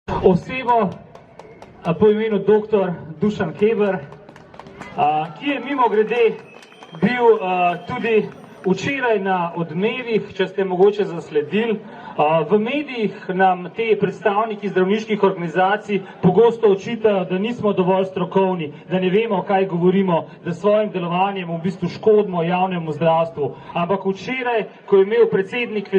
osebo po imenu dr. Dušan Keber, ki je mimogrede bil tudi včeraj na Odmevih, če ste mogoče zasledili. V medijih nam te predstavniki zdravniških organizacij pogosto očitajo, da nismo dovolj strokovni, da ne vemo, kaj govorimo, da s svojim delovanjem v bistvu škodimo javnemu zdravstvu. Ampak včeraj, ko je imel predsednik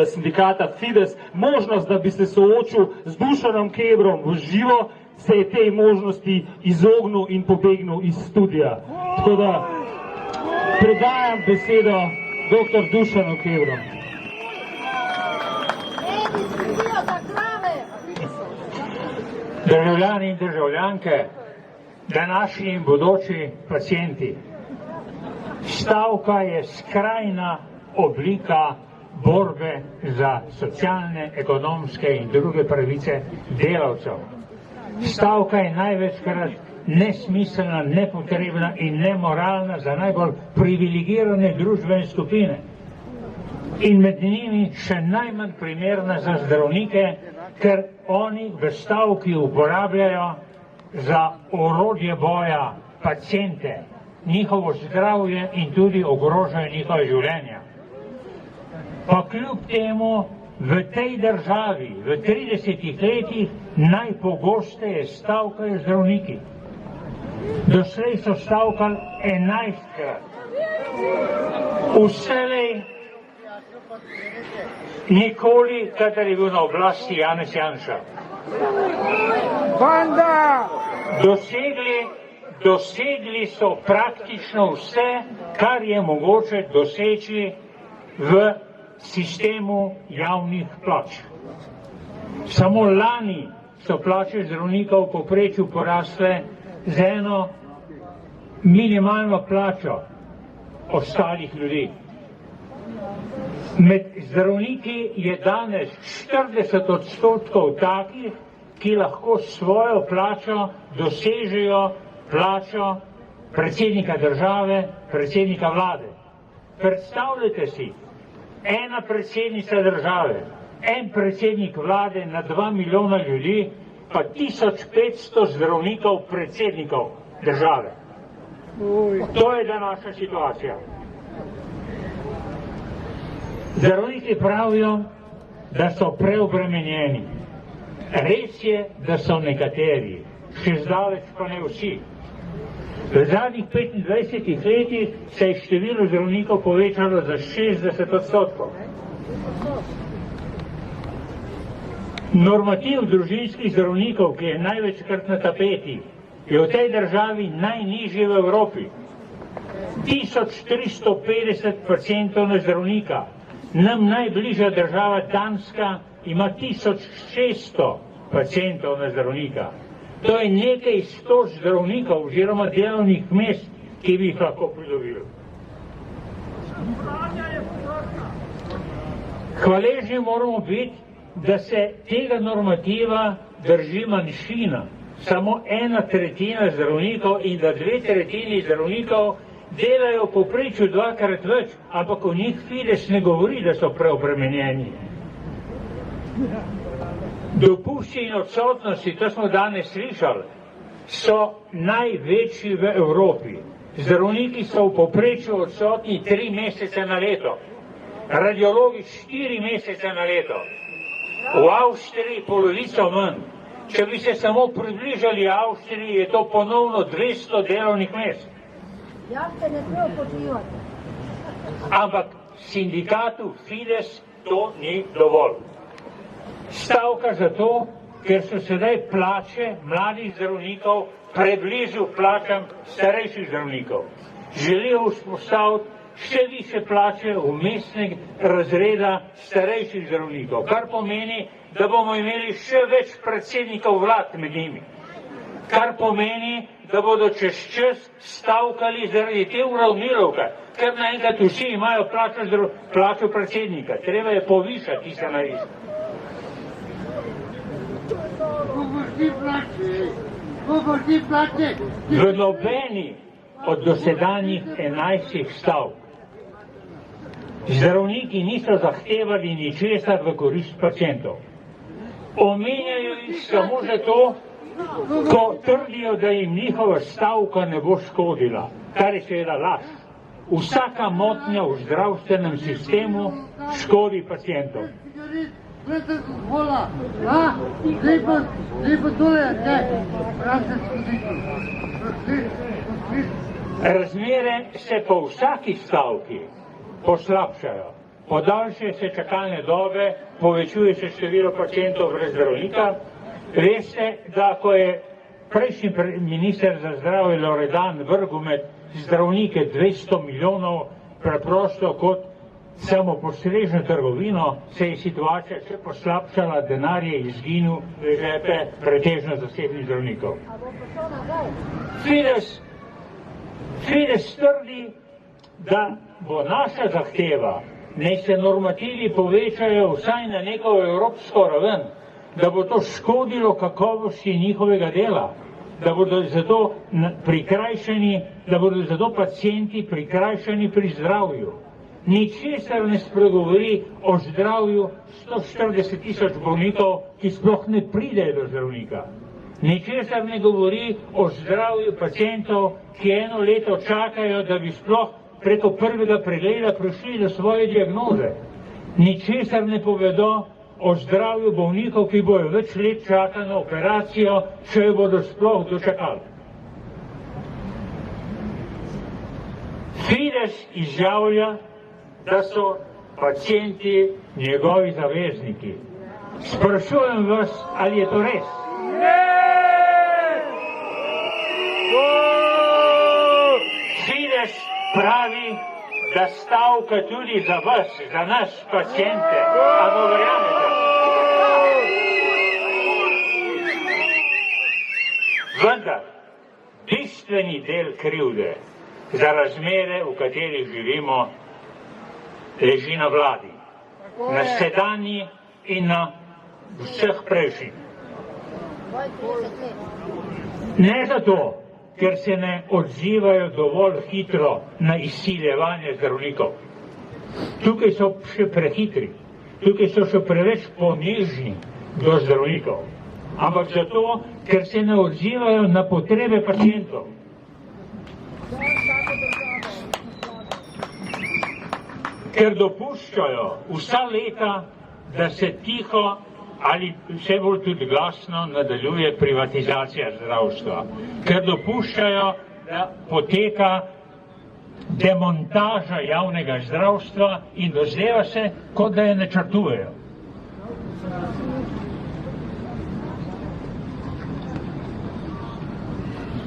sindikata Fides možnost, da bi se soočil z Dušanom Kebrom v živo, se je tej možnosti izognil in pobegnil iz studia. Tako da predajam besedo dr. Dušanu Kebru. Državljani in državljanke, današnji in bodoči pacienti. Stavka je skrajna oblika borbe za socialne, ekonomske in druge pravice delavcev. Stavka je največkrat nesmiselna, nepotrebna in nemoralna za najbolj privilegirane družbene skupine. In med njimi še najmanj primerna za zdravnike, ker oni v stavki uporabljajo za orodje boja paciente, njihovo zdravje in tudi ogrožajo njihove življenja. Pa kljub temu v tej državi v 30 letih najpogosteje stavkajo zdravniki. Doslej so stavkali 11-krat. Vselej nikoli, kadar je bil na oblasti Janez Janša. Dosegli so praktično vse, kar je mogoče doseči v sistemu javnih plač. Samo lani so plače zdravnikov v povprečju porasle z eno minimalno plačo ostalih ljudi. Med zdravniki je danes 40% takih, ki lahko svojo plačo dosežejo plačo predsednika države, predsednika vlade. Predstavljajte si, ena predsednica države, en predsednik vlade na 2 milijona ljudi, pa 1500 zdravnikov predsednikov države. To je današnja situacija. Zdravniki pravijo, da so preobremenjeni. Res je, da so nekateri, še zdaleč pa ne vsi. V zadnjih 25 letih se je število zdravnikov povečalo za 60%. Normativ družinskih zdravnikov, ki je največkrat na tapeti, je v tej državi najnižji v Evropi. 1350 pacientov na zdravnika. Nam najbližja država Danska ima 1600 pacientov na zdravnika. To je nekaj 100 zdravnikov oziroma delovnih mest, ki bi jih lahko pridobili. Hvaležni moramo biti, da se tega normativa drži manjšina, samo 1/3 zdravnikov in da 2/3 zdravnikov delajo v povprečju 2-krat več, ampak o njih Fides ne govori, da so preobremenjeni. Dopusti in odsotnosti, to smo danes slišali, so največji v Evropi. Zdravniki so v povprečju odsotni 3 mesece na leto, radiologi 4 mesece na leto, v Avstriji polovico manj. Če bi se samo približali Avstriji, je to ponovno 200 delovnih mest. Ampak sindikatu Fides to ni dovolj. Stavka zato, ker so sedaj plače mladih zdravnikov preblizu plačam starejših zdravnikov. Želijo vzpostaviti še više plače vmesnega razreda starejših zdravnikov, kar pomeni, da bomo imeli še več predsednikov vlad med njimi. Kar pomeni, da bodo čez čas stavkali zaradi te uravnilovke, ker naenkrat vsi imajo plačo predsednika. Treba je povišati, ki se naredi. V nobeni od dosedanjih 11 stavk zdravniki niso zahtevali ničesar v korist pacientov. Omenjajo jih samo zato, ko trdijo, da jim njihova stavka ne bo škodila, kar je seveda laž. Vsaka motnja v zdravstvenem sistemu škodi pacijentom. Razmere se po vsaki stavki poslabšajo. Podaljšajo se čakalne dobe, povečuje se število pacientov brez zdravnika. Veste, da ko je prejšnji minister za zdravje Loredan vrgel med zdravnike 200 milijonov preprosto kot samopostrežno trgovino, se je situacija še poslabšala, denar je izginil v žepe pretežno zasebnih zdravnikov. Fides trdi, da bo naša zahteva, naj se normativi povečajo vsaj na neko evropsko raven, da bo to škodilo kakovosti njihovega dela, da bodo zato prikrajšani, da bodo zato pacienti prikrajšani pri zdravju. Ničesar ne spregovori o zdravju 140 tisoč bolnikov, ki sploh ne pridejo do zdravnika. Ničesar ne govori o zdravju pacientov, ki eno leto čakajo, da bi sploh preko prvega pregleda prišli do svoje diagnoze. Ničesar ne povedo o zdravju bolnikov, ki bojo več let čakali na operacijo, če jo bodo sploh dočakali. Fides izjavlja, da so pacienti njegovi zavezniki. Sprašujem vas, ali je to res? Fides pravi, da stavka tudi za vas, za nas pacijente. A mu verjamete? Vendar, bistveni del krivde za razmere, v katerih živimo, leži na vladi, na sedanji in na vseh prejšnjih. Ne zato, ker se ne odzivajo dovolj hitro na izsiljevanje zdravnikov. Tukaj so še prehitri, tukaj so še preveč ponižni do zdravnikov, ampak zato, ker se ne odzivajo na potrebe pacientov. Ker dopuščajo vsa leta, da se tiho ali vse bolj tudi glasno nadaljuje privatizacija zdravstva. Ker dopuščajo, da poteka demontaža javnega zdravstva in dozdeva se, kot da je načrtujejo.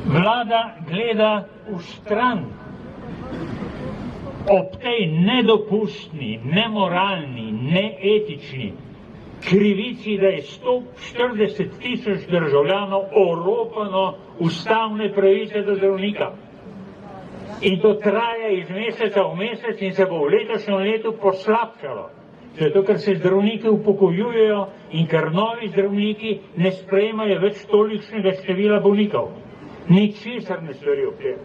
Vlada gleda vstran ob tej nedopustni, nemoralni, neetični krivici, da je 140 tisoč državljanov oropano ustavne pravice do zdravnika. In to traja iz meseca v mesec in se bo v letošnjem letu poslabšalo. Zato, ker se zdravniki upokojujejo in ker novi zdravniki ne sprejemajo več tolikšnega števila bolnikov. Ničesar ne storijo ob tem.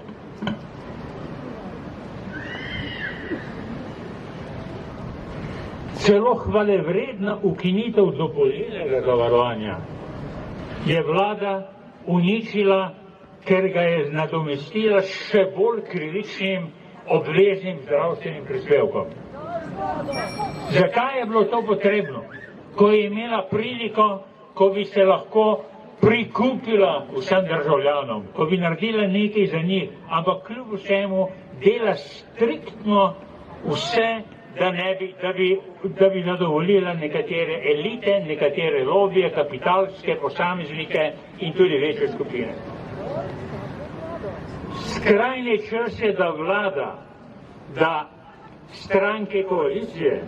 Celo hvalevredna ukinitev dopolnilnega zavarovanja je vlada uničila, ker ga je nadomestila s še bolj krivičnim obveznim zdravstvenim prispevkom. Zakaj je bilo to potrebno? Ko je imela priliko, ko bi se lahko prikupila vsem državljanom, ko bi naredila nekaj za njih, ampak kljub vsemu dela striktno vse, da bi zadovoljila nekatere elite, nekatere lobije, kapitalske posameznike in tudi večje skupine. Skrajni čas je, da vlada, da stranke koalicije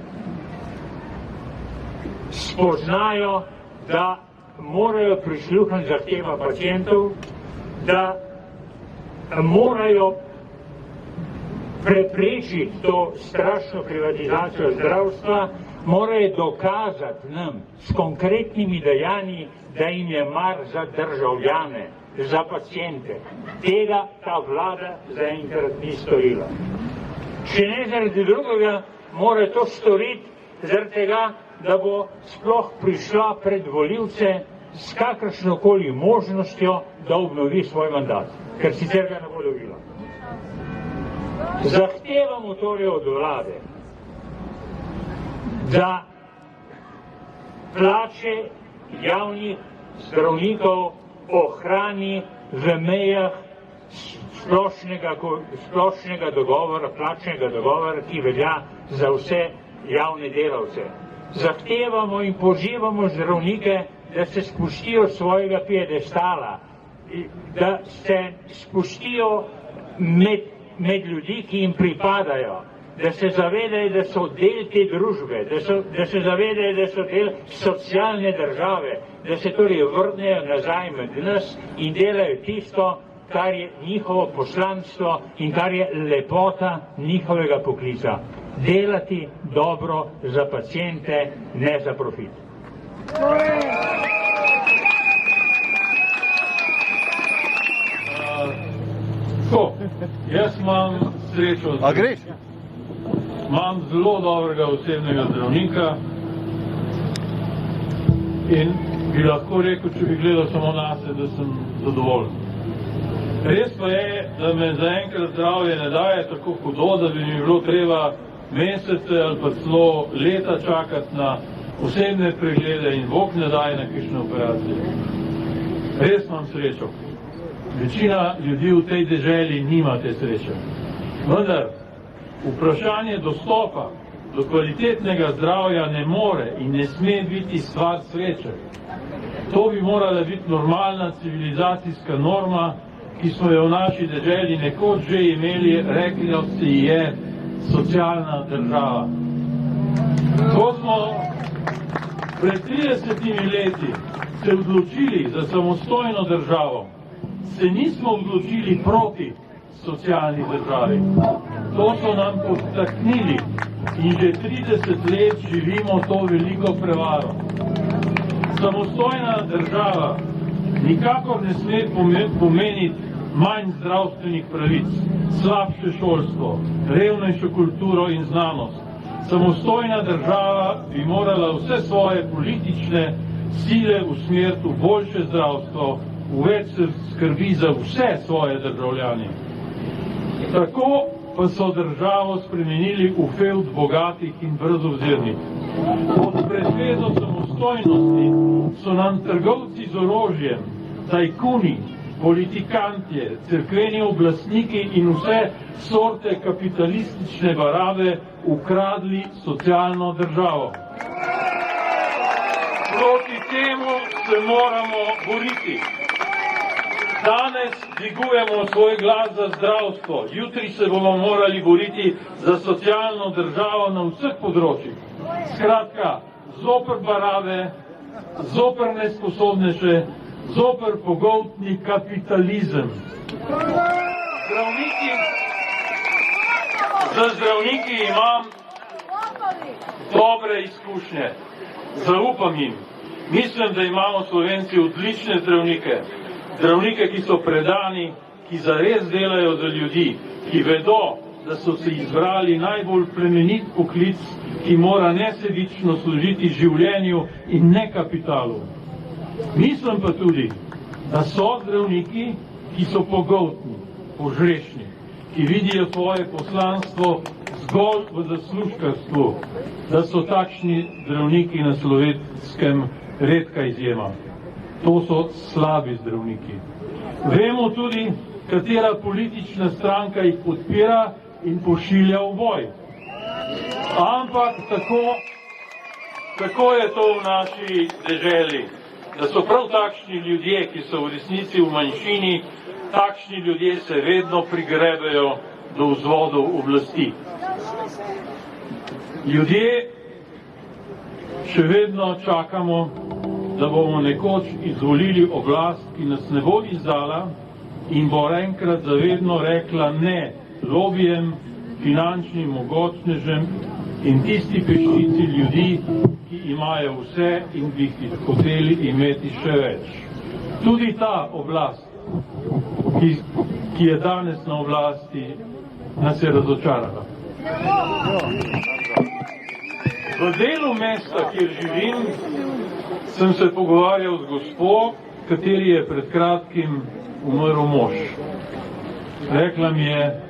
spoznajo, da morajo prisluhniti zahteva pacientov, da morajo preprečiti to strašno privatizacijo zdravstva, morajo dokazati nam s konkretnimi dejanji, da jim je mar za državljane, za pacijente. Tega ta vlada zaenkrat ni storila. Če ne zaradi drugega, mora to storiti zaradi tega, da bo sploh prišla pred volivce s kakršnokoli možnostjo, da obnovi svoj mandat, ker sicer ga ne bo dobila. Zahtevamo torej od vlade, da plače javnih zdravnikov ohrani v mejah splošnega dogovora, plačnega dogovora, ki velja za vse javne delavce. Zahtevamo in pozivamo zdravnike, da se spustijo s svojega piedestala, da se spustijo med ljudi, ki jim pripadajo, da se zavedajo, da so del te družbe, da se zavedajo, da so del socialne države, da se torej vrnejo nazaj med nas in delajo tisto, kar je njihovo poslanstvo in kar je lepota njihovega poklica. Delati dobro za pacijente, ne za profit. Jaz imam srečo, imam zelo dobrega osebnega zdravnika in bi lahko rekel, če bi gledal samo nase, da sem zadovoljen. Res pa je, da me zaenkrat zdravje ne daje tako hudo, da bi mi bilo treba mesece ali pa celo leta čakati na osebne preglede in Bog ne daje na kakšne operacije. Res imam srečo. Večina ljudi v tej deželi nima te sreče. Vendar vprašanje dostopa do kvalitetnega zdravja ne more in ne sme biti stvar sreče. To bi morala biti normalna civilizacijska norma, ki smo jo v naši deželi nekoč že imeli, rekli se je socialna država. Ko smo pred 30 leti se odločili za samostojno državo, se nismo odločili proti socialni državi. To so nam podtaknili in že 30 let živimo to veliko prevaro. Samostojna država nikakor ne sme pomeniti manj zdravstvenih pravic, slabše šolstvo, revnejšo kulturo in znanost. Samostojna država bi morala vse svoje politične sile usmeriti v boljše zdravstvo, v več skrbi za vse svoje državljane. Tako pa so državo spremenili v fevd bogatih in brezobzirnih. Pod pretvezo samostojnosti so nam trgovci z orožjem, tajkuni, politikantje, cerkveni oblastniki in vse sorte kapitalistične barabe ukradli socialno državo. Proti temu se moramo boriti. Danes dvigujemo svoj glas za zdravstvo, jutri se bomo morali boriti za socialno državo na vseh področjih. Skratka, zoper barabe, zoper nesposobneže, zoper pogoltni kapitalizem. Za zdravniki imam dobre izkušnje, zaupam jim. Mislim, da imamo Slovenci odlične zdravnike. Zdravnike, ki so predani, ki zares delajo za ljudi, ki vedo, da so se izbrali najbolj plemenit poklic, ki mora nesebično služiti življenju in ne kapitalu. Mislim pa tudi, da so zdravniki, ki so pogoltni, požrešni, ki vidijo svoje poslanstvo zgolj v zaslužkarstvu, da so takšni zdravniki na Slovenskem redka izjema. To so slabi zdravniki. Vemo tudi, katera politična stranka jih podpira in pošilja v boj. Ampak tako je to v naši deželi, da so prav takšni ljudje, ki so v resnici v manjšini, takšni ljudje se vedno prigrebejo do vzvodov oblasti. Ljudje še vedno čakamo, da bomo nekoč izvolili oblast, ki nas ne bo izdala in bo enkrat zavedno rekla ne lobijem, finančnim mogočnežem in tisti peščici ljudi, ki imajo vse in bi jih hoteli imeti še več. Tudi ta oblast, ki je danes na oblasti, nas je razočarala. V delu mesta, kjer živim, sem se pogovarjal z gospo, kateri je pred kratkim umrl mož. Rekla mi je,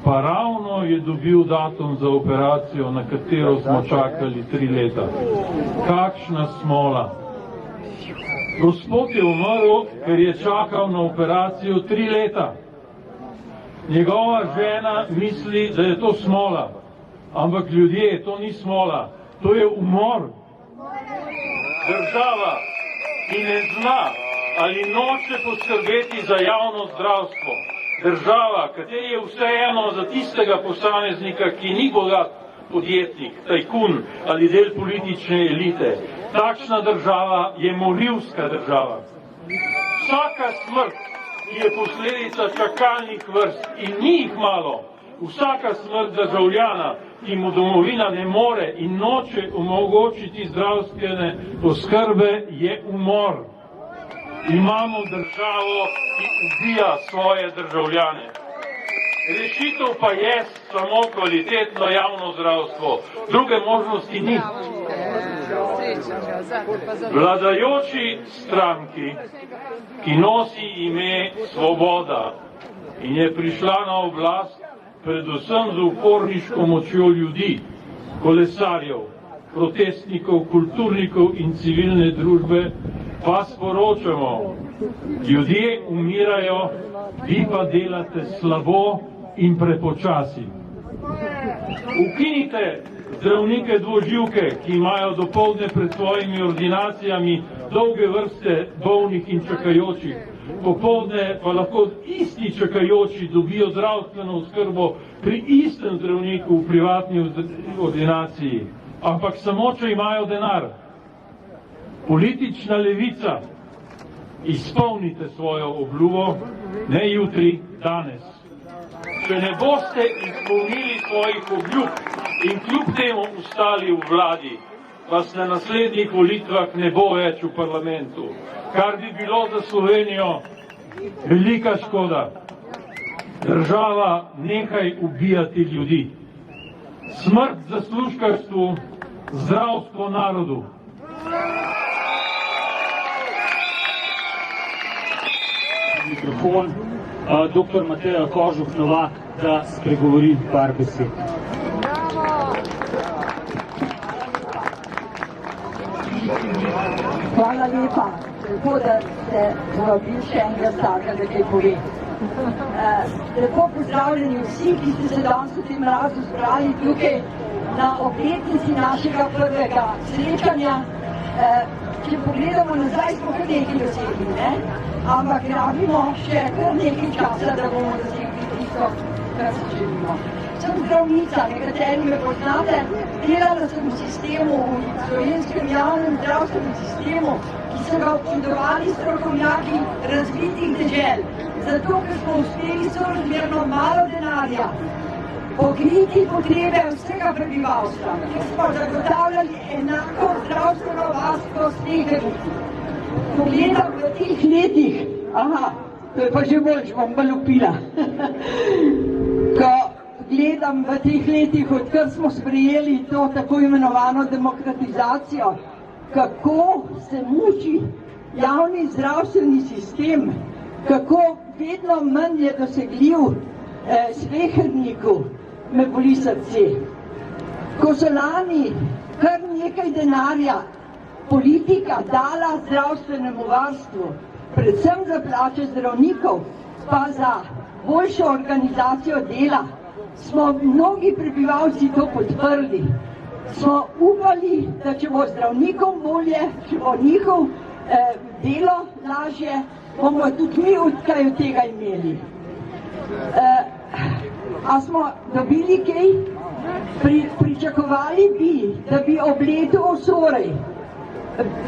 pa ravno je dobil datum za operacijo, na katero smo čakali 3 leta. Kakšna smola. Gospod je umrl, ker je čakal na operacijo 3 leta. Njegova žena misli, da je to smola. Ampak ljudje, to ni smola, to je umor. Država, ki ne zna ali noče poskrbeti za javno zdravstvo, država, kateri je vseeno za tistega posameznika, ki ni bogat podjetnik, tajkun ali del politične elite, takšna država je morilska država. Vsaka smrt, ki je posledica čakalnih vrst in ni jih malo, vsaka smrt državljana, ki mu domovina ne more in noče omogočiti zdravstvene oskrbe, je umor. Imamo državo, ki ubija svoje državljane. Rešitev pa je samo kvalitetno javno zdravstvo. Druge možnosti ni. Vladajoči stranki, ki nosi ime Svoboda in je prišla na oblast predvsem z uporniško močjo ljudi, kolesarjev, protestnikov, kulturnikov in civilne družbe, pa sporočamo, ljudje umirajo, vi pa delate slabo in prepočasi. Ukinite zdravnike dvoživke, ki imajo dopoldne pred svojimi ordinacijami dolge vrste bolnih in čakajočih. Popoldne pa lahko isti čakajoči dobijo zdravstveno oskrbo pri istem zdravniku v privatni ordinaciji. Ampak samo, če imajo denar. Politična levica, izpolnite svojo obljubo, ne jutri, danes. Če ne boste izpolnili svojih obljub in kljub temu ostali v vladi, vas na naslednjih volitvah ne bo več v parlamentu, kar bi bilo za Slovenijo velika škoda. Država, nehaj ubijati ljudi. Smrt zaslužkarstvu, zdravstvo narodu. Mikrofon, dr. Mateja Kožuh Novak, da spregovori par besed. Hvala lepa, tako da ste povabili še enega starega, da kaj pove. Lepo pozdravljeni vsi, ki ste se danes v tem mrazu zbrali tukaj na obletnici našega prvega srečanja. Če pogledamo nazaj, smo kar nekaj dosegli, ne? Ampak rabimo še kar nekaj časa, da bomo dosegli tisto, kar si želimo. Sem zdravnica, nekateri me poznate, delala sem v sistemu, v slovenskem javnem zdravstvenem sistemu, ki so ga občudovali strokovnjaki razvitih dežel, zato ker smo uspeli sorazmerno malo denarja pokriti potrebe vsega prebivalstva, ker smo zagotavljali enako zdravstveno varstvo vseh ljudi. Pogledam v teh letih, to je pa že bolj, bom bolj upila. Ko gledam v teh letih, odkar smo sprejeli to tako imenovano demokratizacijo, kako se muči javni zdravstveni sistem, kako vedno manj je dosegljiv sleherniku, me boli srce. Ko so lani kar nekaj denarja politika dala zdravstvenemu varstvu, predvsem za plače zdravnikov, pa za boljšo organizacijo dela, smo mnogi prebivalci to podprli. Smo upali, da če bo zdravnikom bolje, če bo njihov delo lažje, bomo tudi mi kaj od tega imeli. A smo dobili kaj? Pričakovali bi, da bi ob letu osorej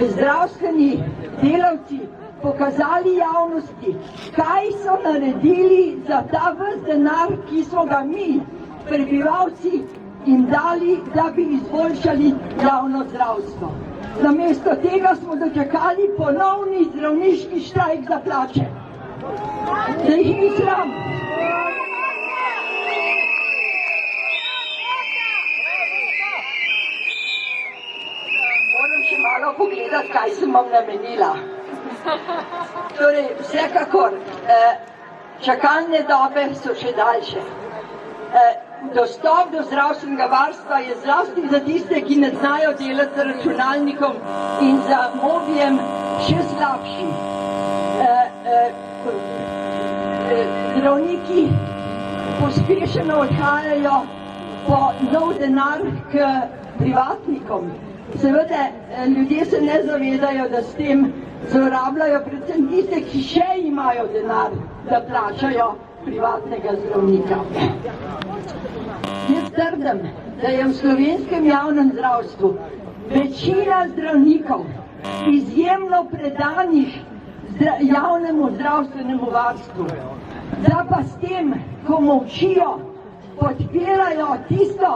zdravstveni delavci pokazali javnosti, kaj so naredili za ta ves denar, ki smo ga mi, prebivalci, jim dali, da bi izboljšali javno zdravstvo. Namesto tega smo dočakali ponovni zdravniški štrajk za plače. Da jih ni sram. malo pogledati, kaj sem vam namenila. Torej, vsekakor, čakalne dobe so še daljše. Dostop do zdravstvenega varstva je zlasti za tiste, ki ne znajo delati z računalnikom in za mobijem še slabši. Zdravniki pospešeno odhajajo po nov denar k privatnikom. Seveda, ljudje se ne zavedajo, da s tem zlorabljajo predvsem tiste, ki še imajo denar, da plačajo privatnega zdravnika. Jaz trdim, da je v slovenskem javnem zdravstvu večina zdravnikov izjemno predanih javnemu zdravstvenemu varstvu, da pa s tem, ko molčijo, podpirajo tisto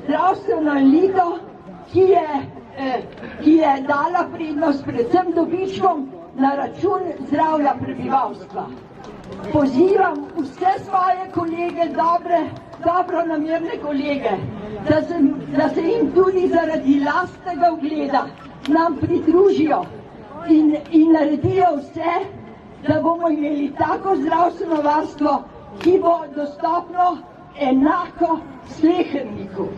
zdravstveno elito, ki je dala prednost predvsem dobičkom na račun zdravja prebivalstva. Pozivam vse svoje kolege, dobronamerne kolege, da se jim tudi zaradi lastnega ugleda nam pridružijo in naredijo vse, da bomo imeli tako zdravstveno varstvo, ki bo dostopno enako sleherniku.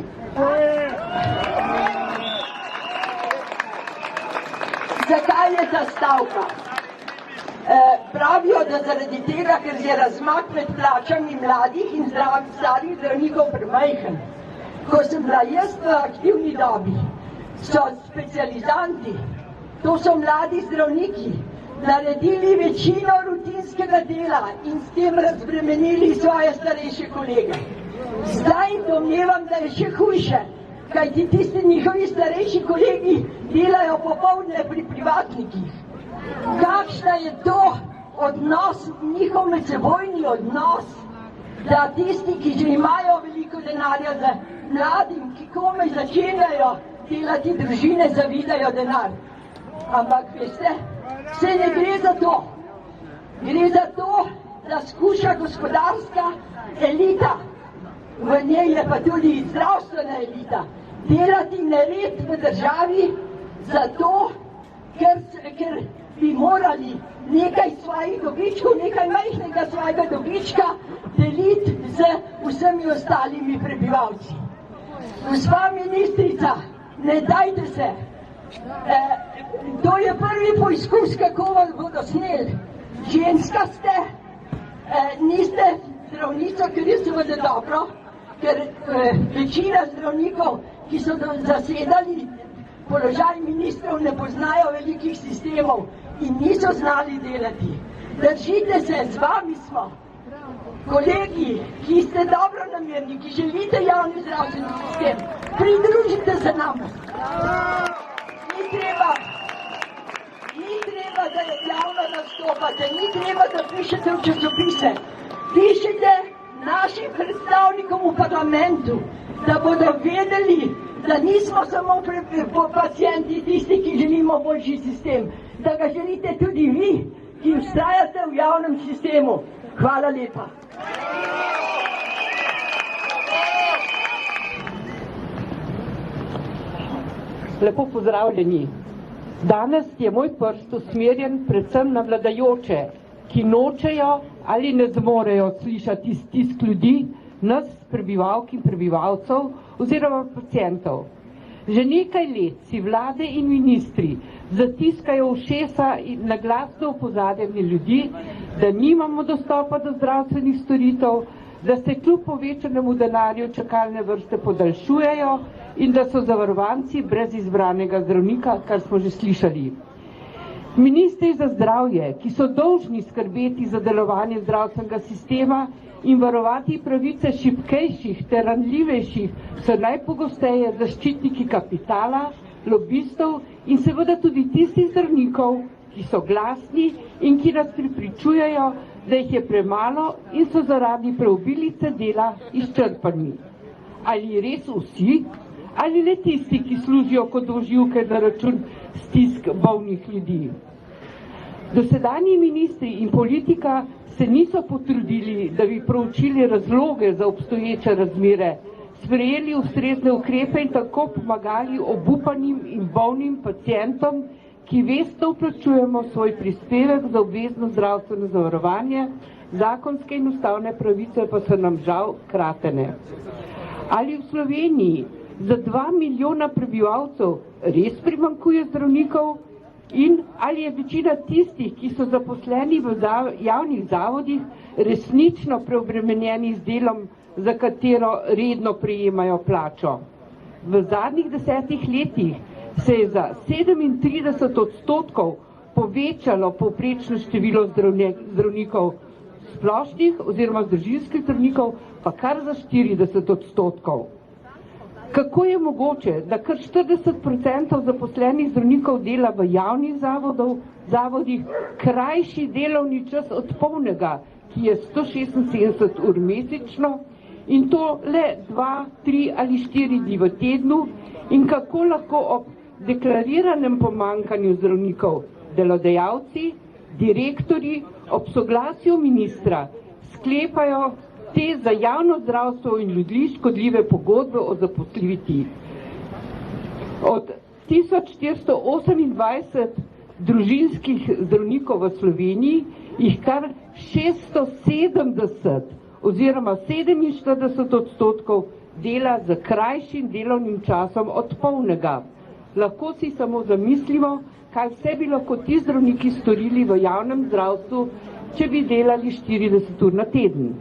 Zakaj je ta stavka? Pravijo, da zaradi tega, ker je razmak med plačami mladih in starih zdravnikov premajhen. Ko sem bila jaz v aktivni dobi, so specializanti, to so mladi zdravniki, naredili večino rutinskega dela in s tem razbremenili svoje starejše kolege. Zdaj domnevam, da je še hujše, kajti tisti njihovi starejši kolegi delajo popoldne pri privatnikih. Kakšna je to odnos, njihov medsebojni odnos, da tisti, ki že imajo veliko denarja, za mladim, ki komaj začenjajo delati družine, zavidajo denar. Ampak veste, se ne gre za to. Gre za to, da skuša gospodarska elita, v njej je pa tudi zdravstvena elita, delati nered v državi zato, ker bi morali nekaj svojih dobičkov, nekaj majhnega svojega dobička deliti z vsemi ostalimi prebivalci. Gospa ministrica, ne dajte se. To je prvi poizkus, kako vas bodo sneli. Ženska ste, niste zdravnica, ker je seveda dobro, ker večina zdravnikov, ki so zasedali položaj ministrov, ne poznajo velikih sistemov in niso znali delati. Držite se, z vami smo. Kolegi, ki ste dobronamerni, ki želite javni zdravstveni sistem, pridružite se nam. Ni treba, da javno nastopate, ni treba, da pišete v časopise. Pišite našim predstavnikom v parlamentu, da bodo vedeli, da nismo samo pacienti tisti, ki želimo boljši sistem, da ga želite tudi vi, ki vztrajate v javnem sistemu. Hvala lepa. Lepo pozdravljeni. Danes je moj prst usmerjen predvsem na vladajoče, ki nočejo ali ne zmorejo slišati stisk ljudi, nas, prebivalk in prebivalcev oziroma pacientov. Že nekaj let si vlade in ministri zatiskajo ušesa in naglasno opozarjanje ljudi, da nimamo dostopa do zdravstvenih storitev, da se kljub povečanemu denarju čakalne vrste podaljšujejo in da so zavarovanci brez izbranega zdravnika, kar smo že slišali. Ministri za zdravje, ki so dolžni skrbeti za delovanje zdravstvenega sistema in varovati pravice šibkejših ter ranljivejših, so najpogosteje zaščitniki kapitala, lobistov in seveda tudi tistih zdravnikov, ki so glasni in ki nas prepričujejo, da jih je premalo in so zaradi preobilice dela izčrpani. Ali res vsi? Ali le tisti, ki služijo kot dvoživke na račun stisk bolnih ljudi? Dosedanji ministri in politika se niso potrudili, da bi proučili razloge za obstoječe razmere, sprejeli ustrezne ukrepe in tako pomagali obupanim in bolnim pacientom, ki vestno vplačujemo svoj prispevek za obvezno zdravstveno zavarovanje, zakonske in ustavne pravice pa so nam žal kratene. Ali v Sloveniji za 2 milijona prebivalcev res primanjkuje zdravnikov in ali je večina tistih, ki so zaposleni v javnih zavodih, resnično preobremenjeni z delom, za katero redno prejemajo plačo. V zadnjih 10 letih se je za 37% povečalo povprečno število zdravnikov splošnih oziroma družinskih zdravnikov, pa kar za 40%. Kako je mogoče, da kar 40% zaposlenih zdravnikov dela v javnih zavodih krajši delovni čas od polnega, ki je 176 ur mesečno, in to le 2, 3 ali 4 dni v tednu, in kako lahko ob deklariranem pomanjkanju zdravnikov delodajalci, direktorji ob soglasju ministra sklepajo te za javno zdravstvo in ljudi škodljive pogodbe o zaposlitvi. Od 1428 družinskih zdravnikov v Sloveniji jih kar 670 oziroma 47% dela z krajšim delovnim časom od polnega. Lahko si samo zamislimo, kaj vse bi lahko ti zdravniki storili v javnem zdravstvu, če bi delali 40 ur na teden.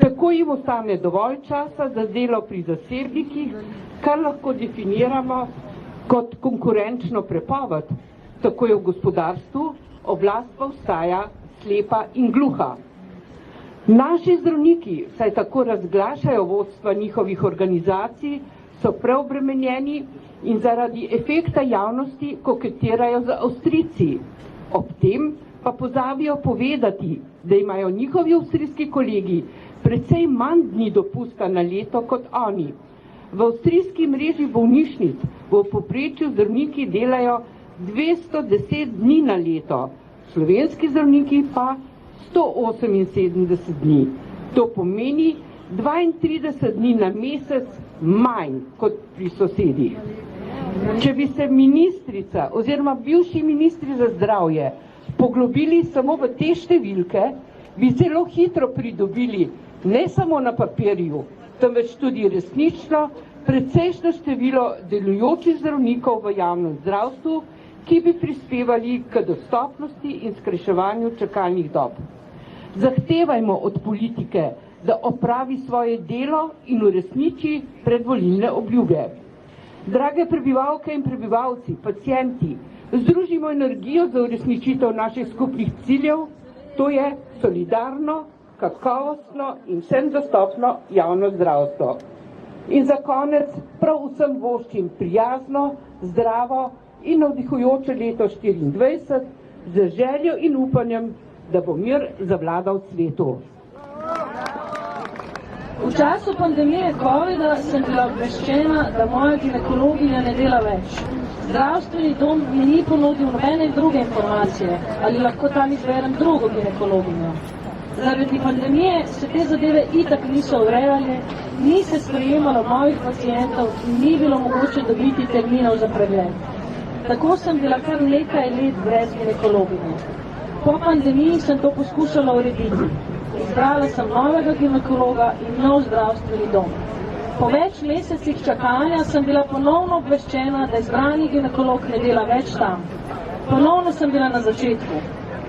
Tako jim ostane dovolj časa za delo pri zasebnikih, kar lahko definiramo kot konkurenčno prepoved. Tako je v gospodarstvu, oblast pa ostaja slepa in gluha. Naši zdravniki, saj tako razglašajo vodstva njihovih organizacij, so preobremenjeni in zaradi efekta javnosti koketirajo z Avstrijci. Ob tem pa pozabijo povedati, da imajo njihovi avstrijski kolegi precej manj dni dopusta na leto kot oni. V avstrijski mreži bolnišnic v povprečju zdravniki delajo 210 dni na leto, slovenski zdravniki pa 178 dni. To pomeni 32 dni na mesec manj kot pri sosedih. Če bi se ministrica oziroma bivši ministri za zdravje poglobili samo v te številke, bi zelo hitro pridobili ne samo na papirju, temveč tudi resnično precejšnje število delujočih zdravnikov v javnem zdravstvu, ki bi prispevali k dostopnosti in skrajševanju čakalnih dob. Zahtevajmo od politike, da opravi svoje delo in uresniči predvolilne obljube. Drage prebivalke in prebivalci, pacienti, združimo energijo za uresničitev naših skupnih ciljev, to je solidarno, kakovostno in vsem dostopno javno zdravstvo. In za konec prav vsem voščim prijazno, zdravo in navdihujoče leto 2024 z željo in upanjem, da bo mir zavladal svetu. V času pandemije COVID-a sem bila obveščena, da moja ginekologinja ne dela več. Zdravstveni dom mi ni ponudil nobene druge informacije, ali lahko tam izberem drugo ginekologinjo. Zaradi pandemije se te zadeve itak niso urejale, ni se sprejemalo novih pacientov in ni bilo mogoče dobiti terminov za pregled. Tako sem bila kar nekaj let brez ginekologinje. Po pandemiji sem to poskušala urediti. Izbrala sem novega ginekologa in nov zdravstveni dom. Po več mesecih čakanja sem bila ponovno obveščena, da izbrani ginekolog ne dela več tam. Ponovno sem bila na začetku.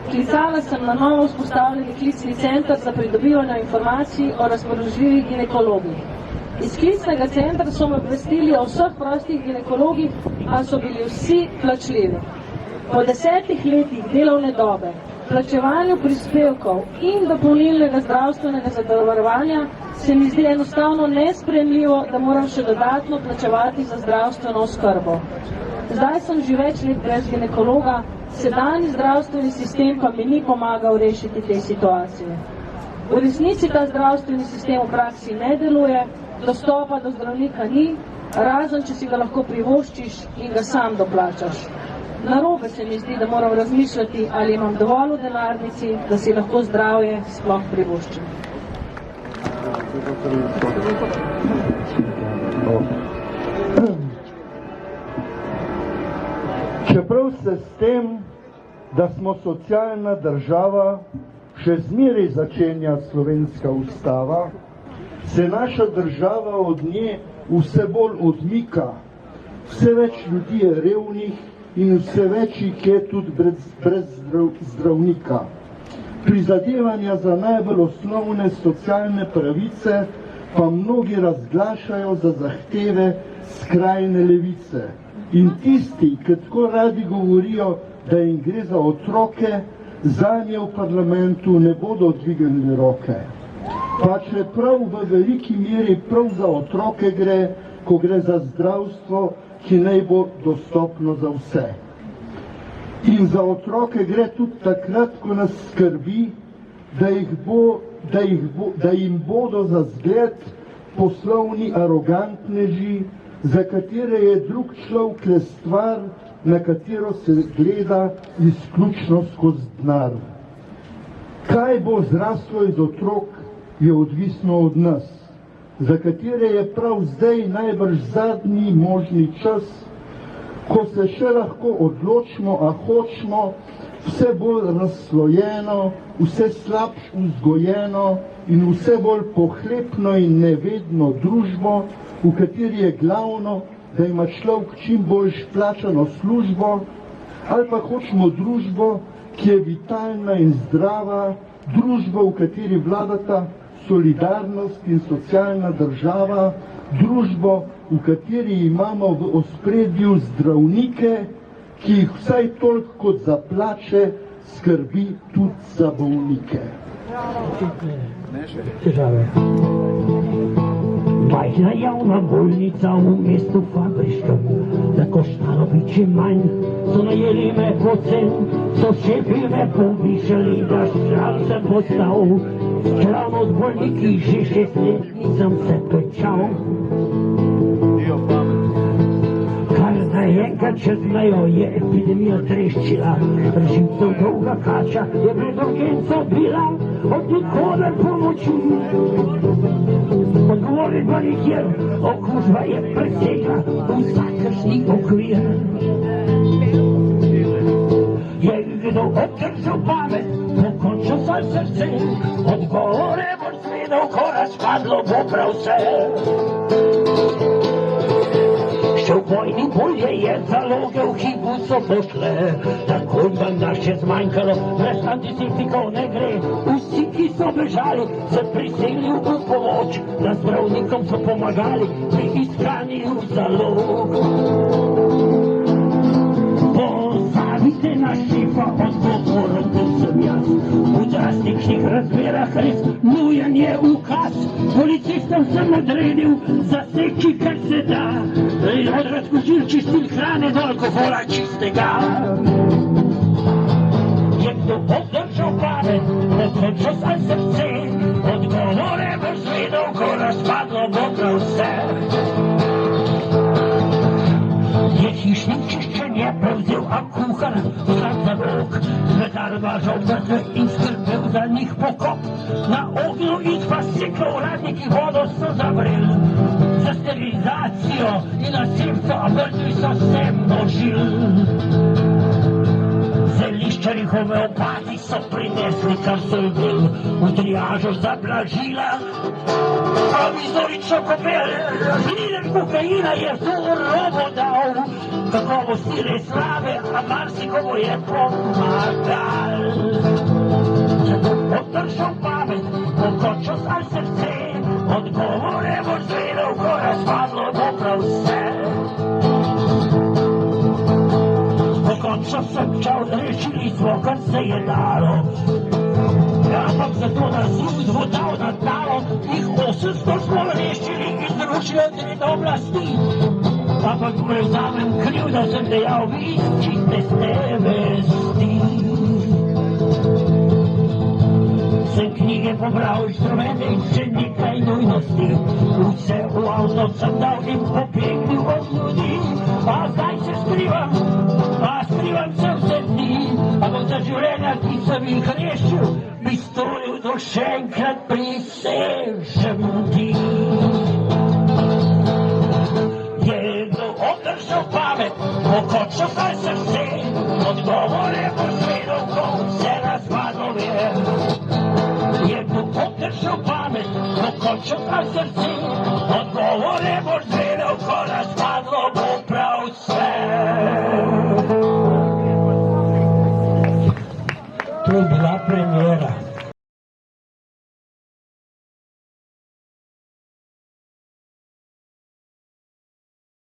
Klicala sem na novo vzpostavljeni klicni center za pridobivanje informacij o razpoložljivih ginekologih. Iz klicnega centra so me obvestili o vseh prostih ginekologih, a so bili vsi plačljivi. Po 10 letih delovne dobe, plačevanju prispevkov in dopolnilnega zdravstvenega zavarovanja se mi zdi enostavno nesprejemljivo, da moram še dodatno plačevati za zdravstveno oskrbo. Zdaj sem že več let brez ginekologa, sedanji zdravstveni sistem pa mi ni pomagal rešiti te situacije. V resnici ta zdravstveni sistem v praksi ne deluje, dostopa do zdravnika ni, razen če si ga lahko privoščiš in ga sam doplačaš. Narobe se mi zdi, da moram razmišljati, ali imam dovolj v denarnici, da si lahko zdravje sploh privoščim. Čeprav se s tem, da smo socialna država, še zmeraj začenja slovenska ustava, se naša država od nje vse bolj odmika. Vse več ljudi je revnih in vse več jih je tudi brez zdravnika. Prizadevanja za najbolj osnovne socialne pravice pa mnogi razglašajo za zahteve skrajne levice. In tisti, ki tako radi govorijo, da jim gre za otroke, zanje v parlamentu ne bodo dvignili roke. Pa čeprav v veliki meri prav za otroke gre, ko gre za zdravstvo, ki naj bo dostopno za vse. In za otroke gre tudi takrat, ko nas skrbi, da jim bodo za zgled poslovni arogantneži, za katere je drug človek le stvar, na katero se gleda izključno skozi denar. Kaj bo zraslo iz otrok, je odvisno od nas, za katere je prav zdaj najbrž zadnji možni čas, ko se še lahko odločimo, a hočemo vse bolj razslojeno, vse slabš vzgojeno in vse bolj pohlepno in nevedno družbo, v kateri je glavno, da ima človek čim boljš plačano službo, ali pa hočemo družbo, ki je vitalna in zdrava, družbo, v kateri vladata solidarnost in socialna država, družbo, v kateri imamo v ospredju zdravnike, ki jih vsaj toliko kot za plače skrbi tudi za bolnike. Majhna javna bolnica v mestu Fabriškem, da koštalo bi čim manj, so najeli me pocen, so šefi me povišali, da šal sem postal. Ravno od bolniki že 6 let nisem se pečal. Kar naenkrat čez mejo je epidemija treščila, rešitev dolga kača je pred urgenco bila, od nikoder pomoči. Odgovoren pa nikjer, okužba je presegla vsakršni okvir. Je kdo obdržal pamet, pokončal svoje srce, odgovore bo zvedel, ko razpadlo bo prav vse. Še v vojni bolje je, zaloge v hibu so pošle, takoj nam še zmanjkalo, brez antiseptikov ne gre. Vsi, ki so bežali, se priselil v pomoč, da zdravnikom so pomagali pri iskanju zalog. Pozabite na šefa, odgovoren to sem jaz. V drastičnih razmerah res nujen je ukaz. Policistom sem odredil zaseči, kar se da, in od razkožil čistil hrane do alkohola čistega. Je kdo obdržal pamet, pokončal svoje srce, odgovore bo zvedel, ko razpadlo bo prav vse. Je hišnik čiščenje prevzel, a kuhar vsak za rok, zvedar važal mrtve in skrbel za njih pokop. Na ognju jih pa seklo, uradniki vodo so zavreli, za sterilizacijo in nasipco, a mrtvi so se množili. Zeliščari homeopati so prinesli, kar so imeli, v triažo za blažila. Provizorično kopel, liter kokaina je v robo dal, kakovosti res slabe, a marsikomu je pomagal. Če bo podržal pamet, pokončal svoje srce, odgovore bo zvedel, ko razpadlo bo prav vse. Pokončal sem čas, rešili smo, kar se je dalo, ampak zato nas ljudstvo dal na talo, jih 800 smo rešili in zrušili 3 oblasti. Ampak prevzamem kriv, da sem dejal, vi čiste ste vesti. Sem knjige pobral, instrumente in še nekaj nujnosti, vse v avto sem dal in pobegnil od ljudi. A zdaj se skrivam se vse dni, ampak za življenja, ki sem jih rešil, bi storil to še enkrat prisežem ti. potršal pamet, pokočal kaj srce, odgovore posledovkov se razpadlo je. Je potršal pamet, pokočal kaj srce,